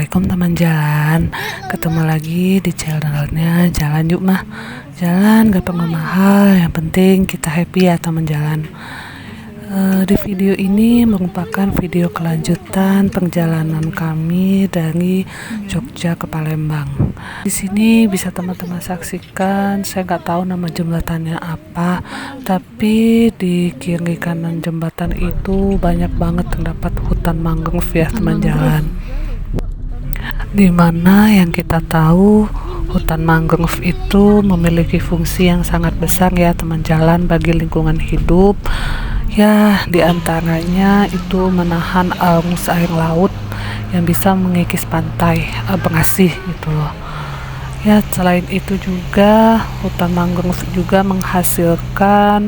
Assalamualaikum teman jalan. Ketemu lagi di channelnya Jalan Yuk Mah. Jalan gak perlu mahal, yang penting kita happy ya teman jalan. Di video ini merupakan video kelanjutan perjalanan kami dari Jogja ke Palembang. Di sini bisa teman-teman saksikan, saya nggak tahu nama jembatannya apa, tapi di kiri kanan jembatan itu banyak banget terdapat hutan mangrove ya teman jalan. Dimana yang kita tahu hutan mangrove itu memiliki fungsi yang sangat besar ya teman jalan bagi lingkungan hidup. Ya, diantaranya itu menahan arus air laut yang bisa mengikis pantai Bekasi gitu loh. Ya, selain itu juga hutan mangrove juga menghasilkan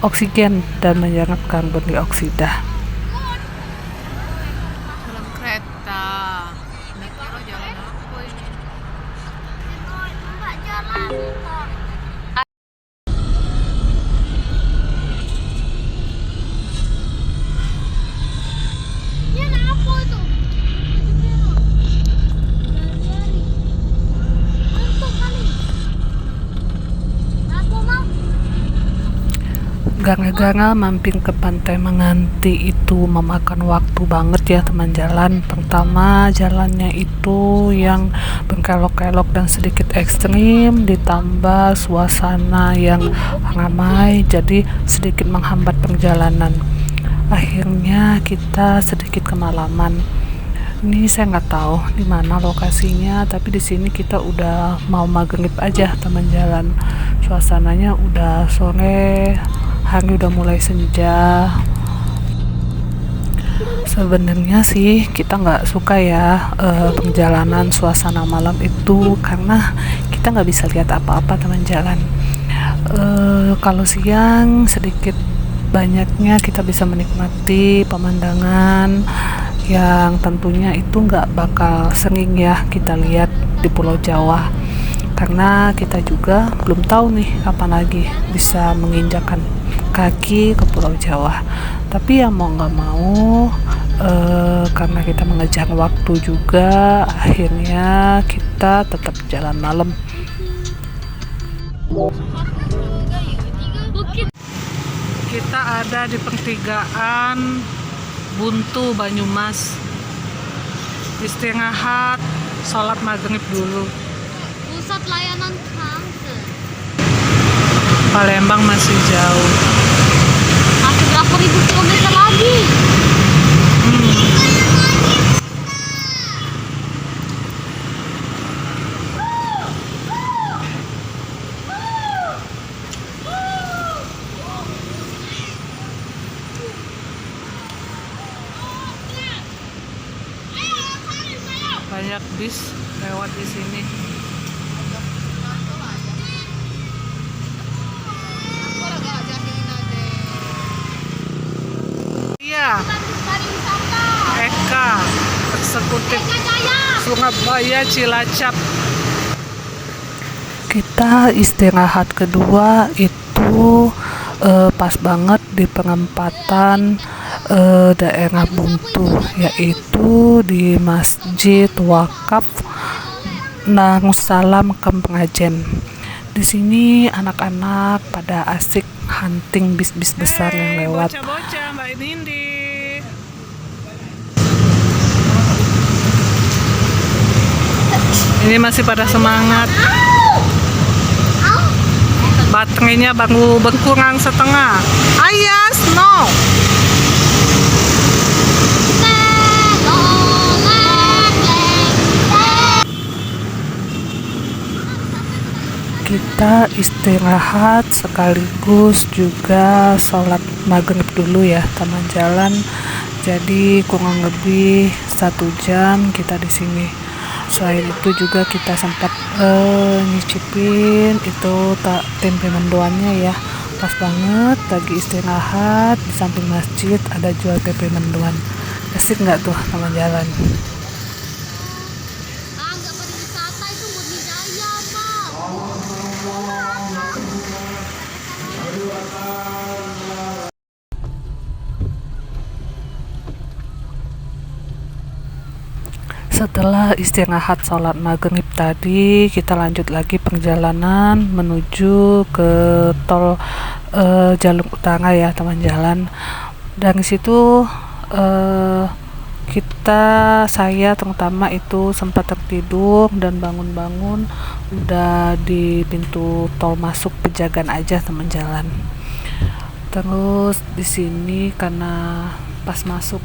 oksigen dan menyerap karbon dioksida. Dalam kereta. Ini kira jalan apa ini? Enggak jalan kok. Ini apa itu? Untuk kali. Aku mau. Gara-gara mampir ke pantai Menganti itu memakan waktu banget ya teman jalan. Pertama, jalannya itu yang berkelok-kelok dan sedikit ekstrim, ditambah suasana yang ramai, jadi sedikit menghambat perjalanan. Akhirnya kita sedikit kemalaman. Ini saya nggak tahu di mana lokasinya, tapi di sini kita udah mau maghrib aja teman jalan. Suasananya udah sore, hari udah mulai senja. Sebenarnya sih kita nggak suka ya perjalanan suasana malam itu, karena kita nggak bisa lihat apa-apa teman jalan. Kalau siang sedikit banyaknya kita bisa menikmati pemandangan yang tentunya itu nggak bakal sering ya kita lihat di Pulau Jawa, karena kita juga belum tahu nih kapan lagi bisa menginjakan kaki ke Pulau Jawa. Tapi ya mau nggak mau karena kita mengejar waktu juga, akhirnya kita tetap jalan malam. Kita ada di pertigaan Buntu Banyumas, istirahat sholat maghrib dulu. Pusat layanan kanker. Palembang masih jauh. Masih berapa ribu kilometer lagi? Banyak bis lewat di sini. Iya, Eka, eksekutif Surabaya Cilacap. Kita istirahat kedua itu pas banget di perempatan daerah Buntu, yaitu di Masjid Wakaf Darussalam Kempajen. Di sini anak-anak pada asik hunting bis-bis besar yang lewat. Bocah-bocah, Mbak Nindi. Ini masih pada semangat. Baterainya baru berkurang setengah. Ayas, no. Kita istirahat sekaligus juga sholat maghrib dulu ya teman jalan. Jadi kurang lebih 1 jam kita di sini. Selain itu juga kita sempat nyicipin itu tempe mendoannya ya. Pas banget lagi istirahat di samping masjid ada jual tempe mendoan. Asik nggak tuh teman jalan? Agak pariwisata itu murni jaya, Pak. Setelah istirahat sholat maghrib tadi, kita lanjut lagi perjalanan menuju ke tol jalur utara ya teman jalan. Dari situ saya terutama itu sempat tertidur dan bangun-bangun udah di pintu tol masuk Pejagan aja teman jalan. Terus di sini karena pas masuk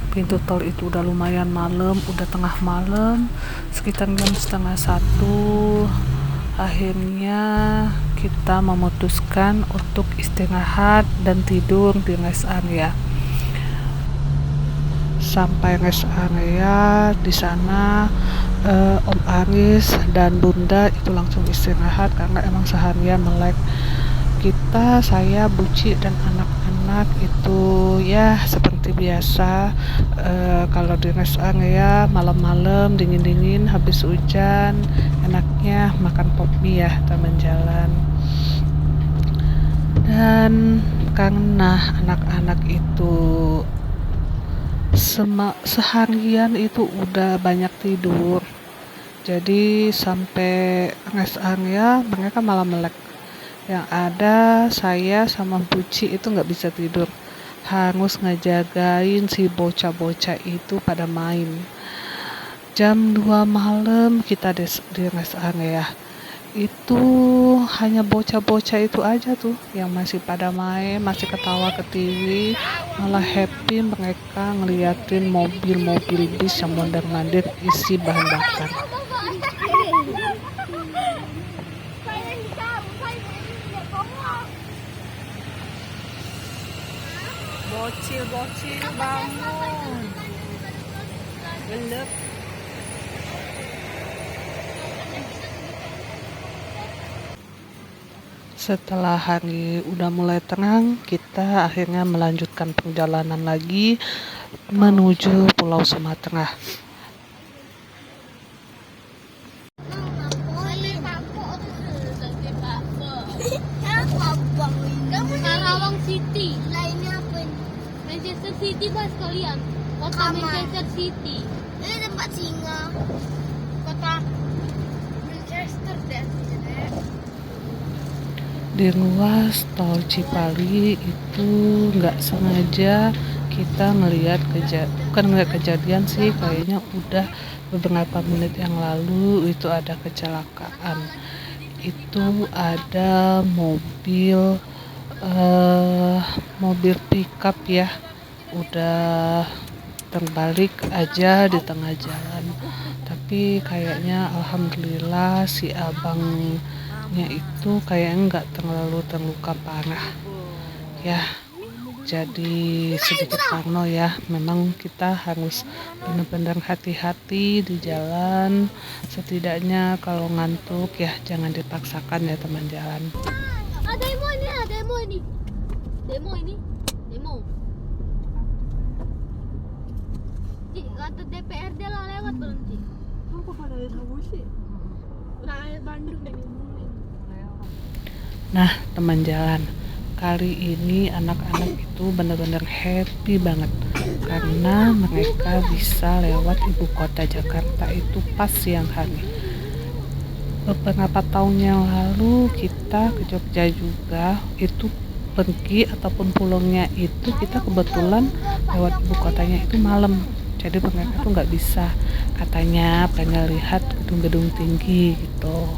pintu tol itu udah lumayan malam, udah tengah malam, sekitar jam setengah 1. Akhirnya kita memutuskan untuk istirahat dan tidur di rest area. Sampai rest area di sana, Om Aris dan Bunda itu langsung istirahat karena emang seharian melek. Saya, Buci dan anak-anak itu ya seperti biasa, kalau di rest area malam-malam dingin-dingin habis hujan enaknya makan pop mie ya teman jalan. Dan karena anak-anak itu seharian itu udah banyak tidur, jadi sampai rest area mereka malah melek. Yang ada saya sama Buci itu nggak bisa tidur, harus ngejagain si bocah-bocah itu pada main. Jam 2 malam kita di rest area itu hanya bocah-bocah itu aja tuh yang masih pada main, masih ketawa ke TV, malah happy mereka ngeliatin mobil-mobil bis yang mondar-mandir isi bahan bakar. Bocil bangun. Gelap. Setelah hari udah mulai terang, kita akhirnya melanjutkan perjalanan lagi menuju Pulau Sumatera. Karawang City. Lainnya apa ini? Manchester City bahas kalian. Kota Manchester City. Ini tempat singa. Kota Manchester deh. Di ruas tol Cipali itu nggak sengaja kita ngelihat kejadian sih, kayaknya udah beberapa menit yang lalu itu ada kecelakaan. Itu ada mobil pickup ya, udah terbalik aja di tengah jalan, tapi kayaknya alhamdulillah si abangnya itu kayaknya nggak terlalu terluka parah ya. Jadi sedikit parno ya, memang kita harus benar-benar hati-hati di jalan. Setidaknya kalau ngantuk ya jangan dipaksakan ya teman jalan. Demo ini. Kata DPRD lah lewat berhenti. Apa pada tahu sih? Nah, Bandung ini. Nah teman jalan, kali ini anak-anak itu benar-benar happy banget karena mereka bisa lewat ibu kota Jakarta itu pas siang hari. Beberapa tahun yang lalu kita ke Jogja juga, itu pergi ataupun pulangnya itu kita kebetulan lewat ibu kotanya itu malam, jadi mereka tuh nggak bisa, katanya pengen lihat gedung-gedung tinggi gitu.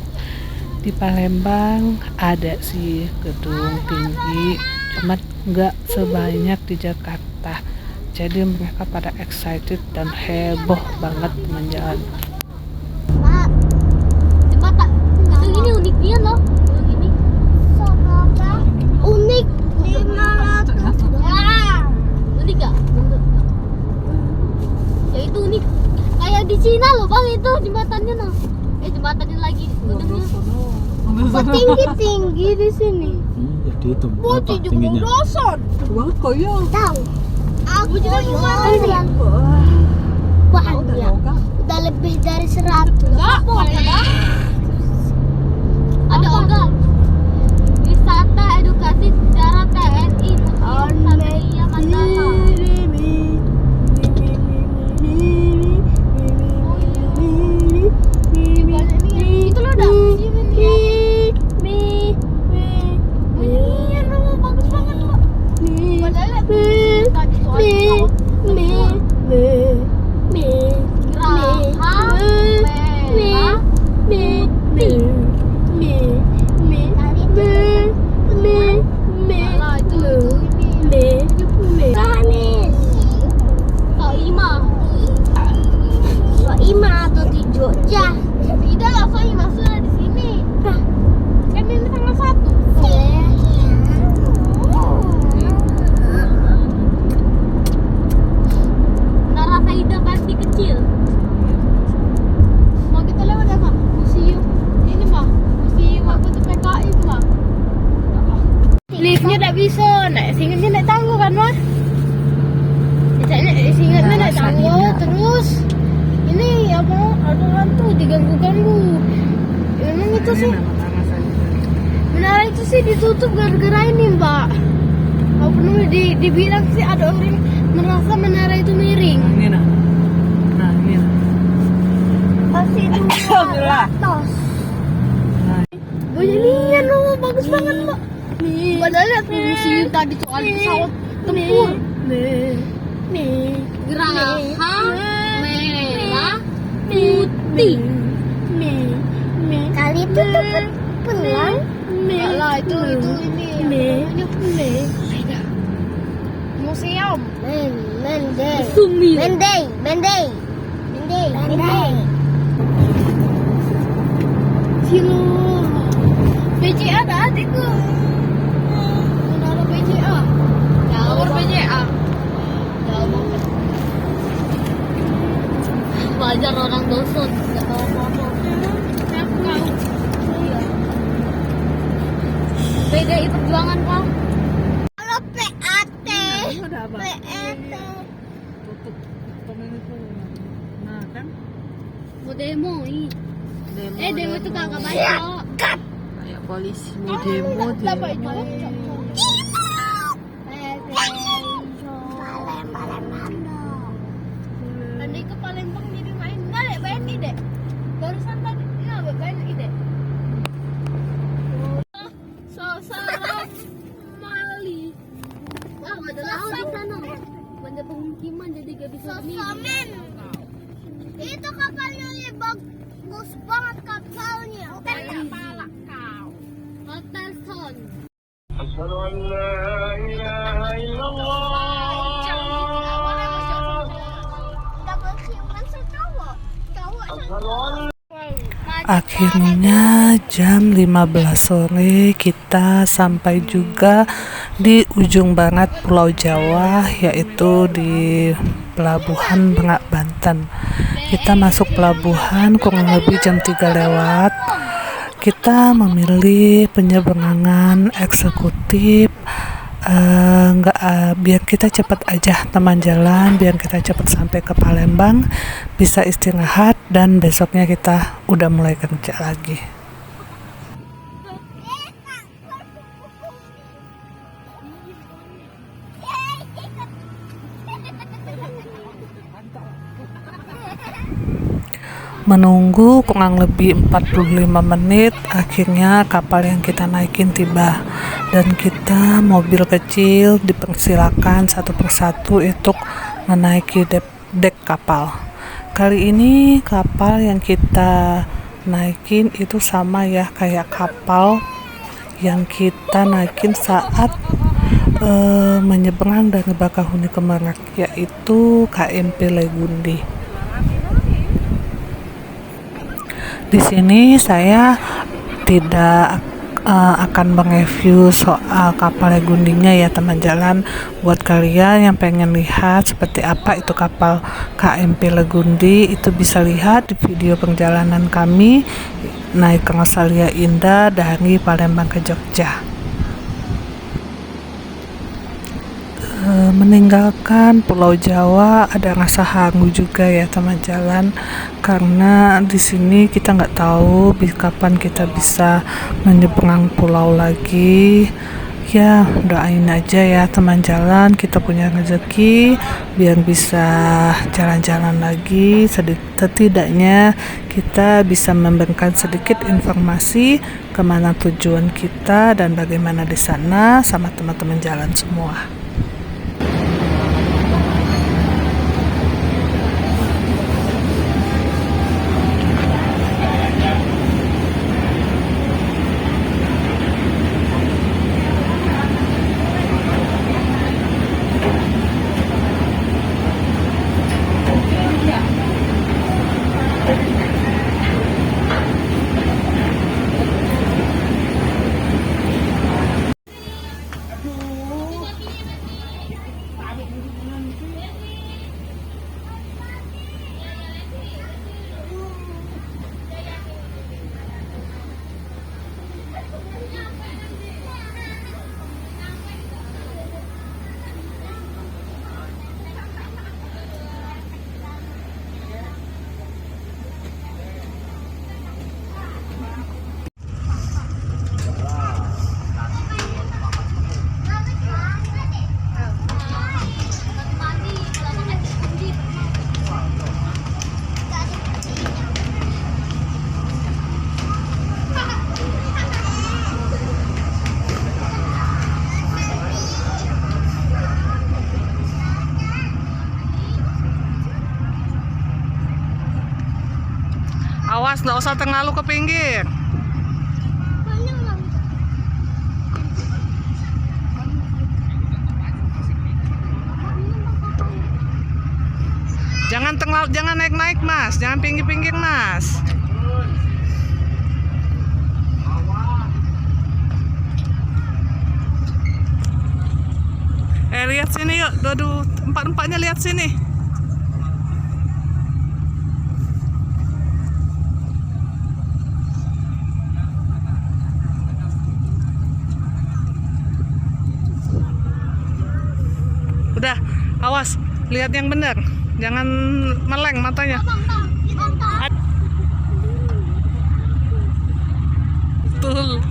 Di Palembang ada sih gedung tinggi, cuma nggak sebanyak di Jakarta, jadi mereka pada excited dan heboh banget teman jalan. Gedung ini unik dia loh. Gedung ini. Unik. 500. Unik gak? Ya itu unik. Kayak di Cina loh bang, itu jembatannya loh. Jembatannya lagi. Gedungnya. Tinggi-tinggi di sini. Jadi itu berapa tingginya? Berapa ya? Tahu. Aku juga bilang. Bahannya udah lebih dari 100. Ada organ wisata edukasi sejarah TNI Museum Satria Mandala. Oh Jogja. Tidak lah, soalnya maksudnya di sini. Kan ini tanggal 1. Nara Saida pasti kecil. Mau kita lewat ya, Mak? Museum. Ini, Mak. Museum apa tuh PKI itu, Mak? Liftnya tak bisa. Singetnya naik tangga kan, Mak? Singetnya naik tangga, terus ini apa? Ada hantu diganggu-ganggu. Emang itu sih. Menara itu sih ditutup gara-gara ini, Mbak. Apa namanya dibilang sih ada orang merasa menara itu miring. Ini nah. Nah, ini. Pasti itu tos. Banyak loh, bagus banget, Mbak. Padahal lihat museum tadi tuh ada pesawat tempur. Geraha merah putih. Kali itu dapat pulang. Lah itu ini. Museum. Mendei. Silo. BCA ada adikku. Menara BCA. Jauh BCA. Jauh banget. Wajar orang dosen nggak tahu apa-apa. Aku tahu. Iya. PDI Perjuangan kau. Kalau PAT. PAT. Tutup itu. Nah, kan? Mau demo ini. Demo itu kakak banyak. Kayak polisi mau demo. Nanti ke Palembang jadi main. Enggak, Dek, BNI, Dek. Barusan tadi enggak BNI, Dek. Sasaran Mali. Wah, ada laut di sana. Banyak pemukiman jadi gak bisa Sosomen. Itu kapalnya bagus banget kapalnya. Hotel kepala kau. Hotel Son. أشهد أن لا إله إلا الله أشهد أن Akhirnya jam 15 sore kita sampai juga di ujung banget Pulau Jawa, yaitu di Pelabuhan Merak, Banten. Kita masuk pelabuhan kurang lebih jam 3 lewat. Kita memilih penyeberangan eksekutif, biar kita cepat aja teman jalan, biar kita cepat sampai ke Palembang, bisa istirahat, dan besoknya kita udah mulai kerja lagi. Menunggu kurang lebih 45 menit, akhirnya kapal yang kita naikin tiba, dan kita mobil kecil dipersilakan satu persatu untuk menaiki dek kapal. Kali ini kapal yang kita naikin itu sama ya kayak kapal yang kita naikin saat menyeberang dari Bakahuni ke Merak, yaitu KMP Legundi. Di sini saya tidak akan mereview soal kapal Legundinya ya teman jalan. Buat kalian yang pengen lihat seperti apa itu kapal KMP Legundi, itu bisa lihat di video perjalanan kami naik ke Rosalia Indah dari Palembang ke Jogja. Meninggalkan Pulau Jawa ada rasa haru juga ya teman jalan, karena di sini kita nggak tahu kapan kita bisa menyeberang pulau lagi. Ya doain aja ya teman jalan, kita punya rezeki biar bisa jalan-jalan lagi. Setidaknya kita bisa memberikan sedikit informasi kemana tujuan kita dan bagaimana di sana sama teman-teman jalan semua. Awas, nggak usah terlalu ke pinggir. Banyak bang. Jangan naik-naik mas, jangan pinggir-pinggir mas. Lihat sini yuk, Dodu, empat-empatnya lihat sini. Udah, awas, lihat yang benar, jangan meleng matanya. Betul.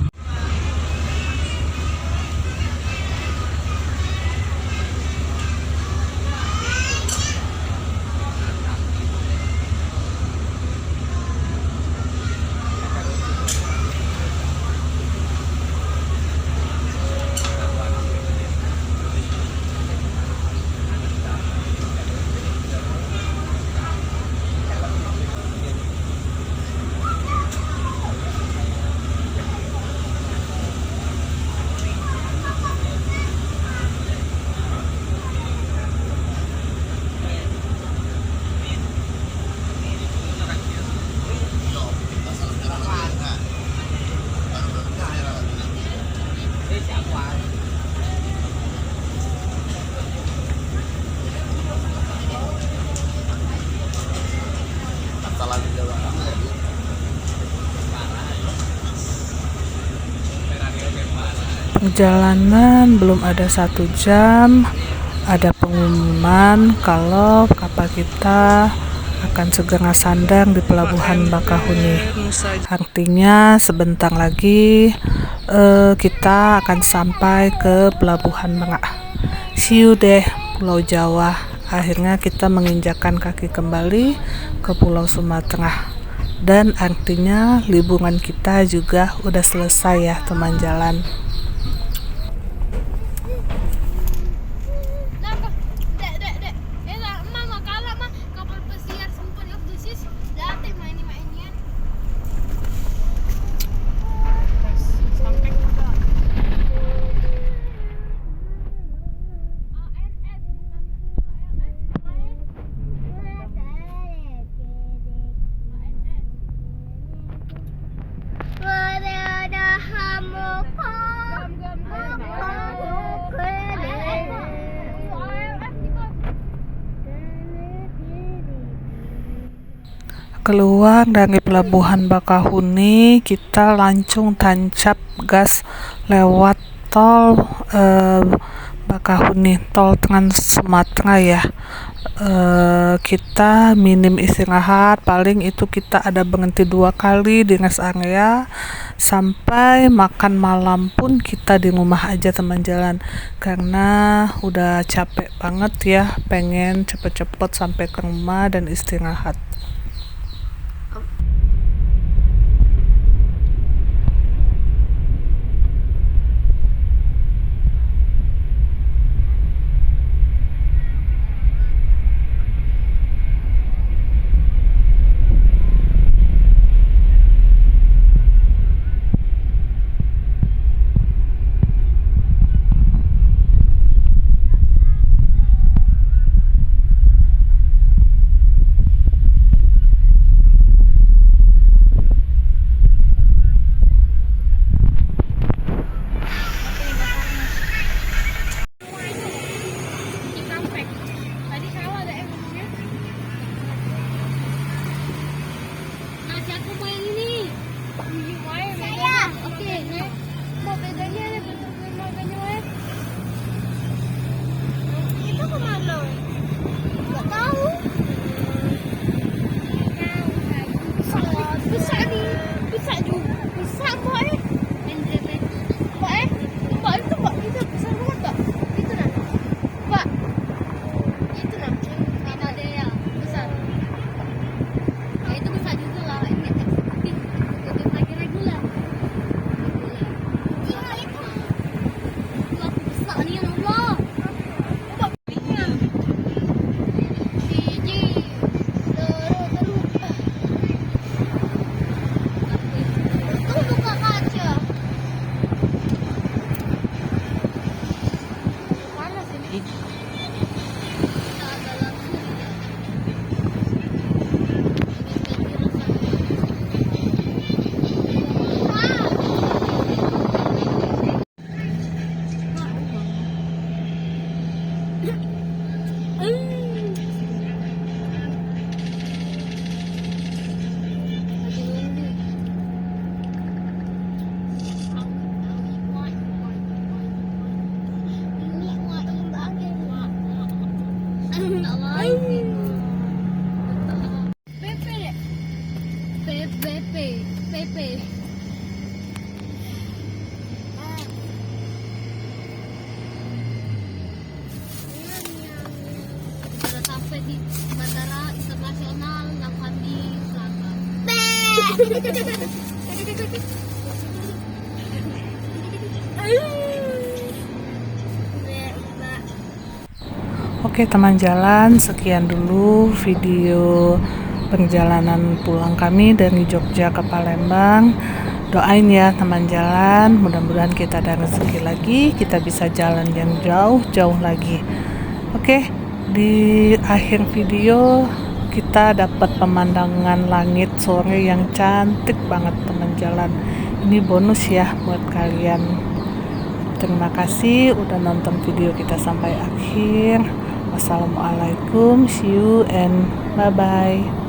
Perjalanan belum ada 1 jam, ada pengumuman kalau kapal kita akan segera sandang di pelabuhan Bakahuni. Artinya sebentar lagi kita akan sampai ke pelabuhan Merak. See you deh Pulau Jawa. Akhirnya kita menginjakkan kaki kembali ke Pulau Sumatera. Dan artinya liburan kita juga udah selesai ya teman jalan. Keluar dari pelabuhan Bakahuni, kita langsung tancap gas lewat tol Bakahuni, tol Trans Sumatera ya. Kita minim istirahat, paling itu kita ada berhenti 2 kali di rest area. Sampai makan malam pun kita di rumah aja teman jalan, karena udah capek banget ya, pengen cepet-cepet sampai ke rumah dan istirahat. PP. Sudah sampai di Bandara Internasional Namhandi Selatan. Oke teman jalan, sekian dulu video perjalanan pulang kami dari Jogja ke Palembang. Doain ya teman jalan, mudah-mudahan kita ada rezeki lagi, kita bisa jalan yang jauh-jauh lagi. Oke, di akhir video kita dapat pemandangan langit sore yang cantik banget teman jalan. Ini bonus ya buat kalian. Terima kasih udah nonton video kita sampai akhir. Wassalamualaikum, see you and bye-bye.